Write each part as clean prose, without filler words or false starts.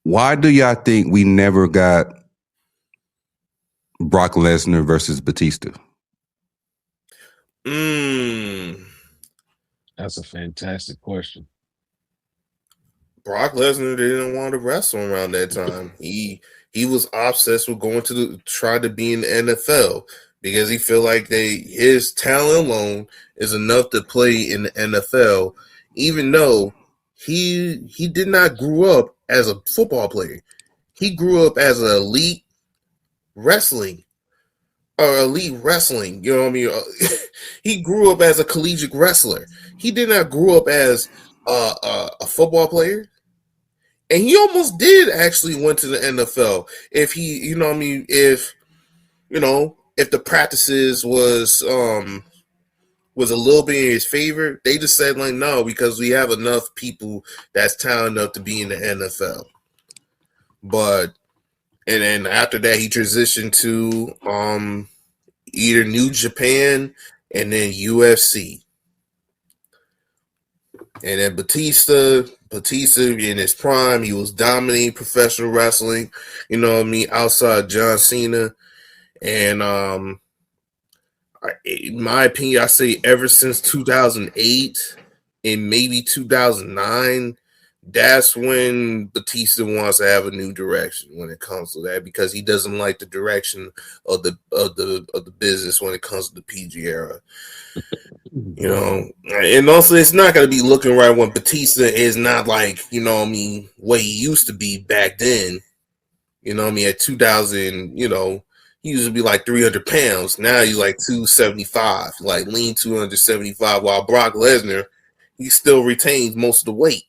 Why do y'all think we never got Brock Lesnar versus Batista? That's a fantastic question. Brock Lesnar didn't want to wrestle around that time. He was obsessed with going to try to be in the NFL because he felt like his talent alone is enough to play in the NFL, even though he did not grow up as a football player. He grew up as an wrestling elite wrestling. You know what I mean? He grew up as a collegiate wrestler. He did not grow up as a football player. And he almost did actually went to the NFL. If he, you know what I mean, if the practices was a little bit in his favor, they just said like no, because we have enough people that's talented enough to be in the NFL. But and then after that he transitioned to either New Japan and then UFC. And then Batista in his prime, he was dominating professional wrestling, you know what I mean, outside John Cena. And in my opinion, I say ever since 2008 and maybe 2009, that's when Batista wants to have a new direction when it comes to that, because he doesn't like the direction of the business when it comes to the PG era. You know, and also it's not going to be looking right when Batista is not like, you know what I mean, what he used to be back then. You know what I mean, at 2000, you know, he used to be like 300 pounds. Now he's like 275, like lean 275, while Brock Lesnar, he still retains most of the weight.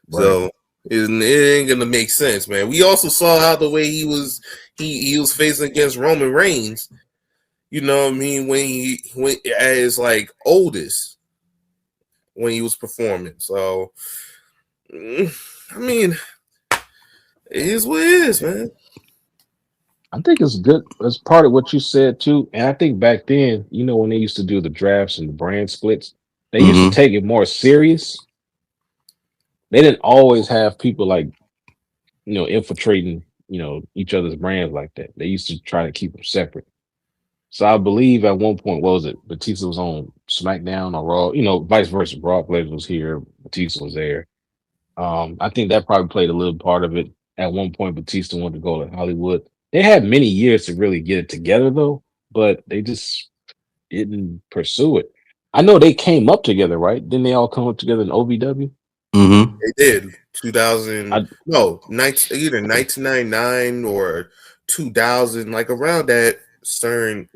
Right. So it ain't going to make sense, man. We also saw how the way he was facing against Roman Reigns. You know what I mean? When he went at his like oldest, when he was performing. So, I mean, it is what it is, man. I think it's good. It's part of what you said too. And I think back then, you know, when they used to do the drafts and the brand splits, they used to take it more serious. They didn't always have people like, you know, infiltrating, you know, each other's brands like that. They used to try to keep them separate. So I believe at one point, what was it? Batista was on SmackDown or Raw, you know, vice versa. Brock Lesnar was here, Batista was there. I think that probably played a little part of it. At one point, Batista wanted to go to Hollywood. They had many years to really get it together, though, but they just didn't pursue it. I know they came up together, right? Didn't they all come up together in OVW? Mm-hmm. They did. 2000, either 1999 or 2000, like around that certain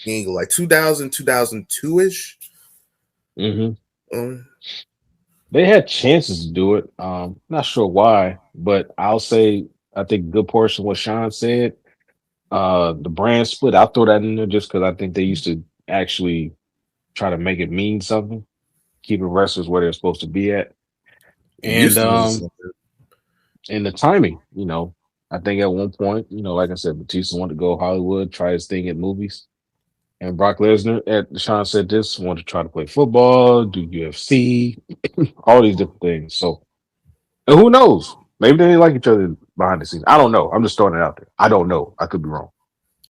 angle, like 2000, 2002-ish. They had chances to do it. Not sure why, but I'll say I think a good portion of what Sean said. The brand split, I'll throw that in there just because I think they used to actually try to make it mean something, keeping wrestlers where they're supposed to be at. And the timing, you know, I think at one point, you know, like I said, Batista wanted to go Hollywood, try his thing at movies. And Brock Lesnar, Sean said this, wanted to try to play football, do UFC, all these different things. So, and who knows? Maybe they like each other behind the scenes. I don't know. I'm just throwing it out there. I don't know. I could be wrong.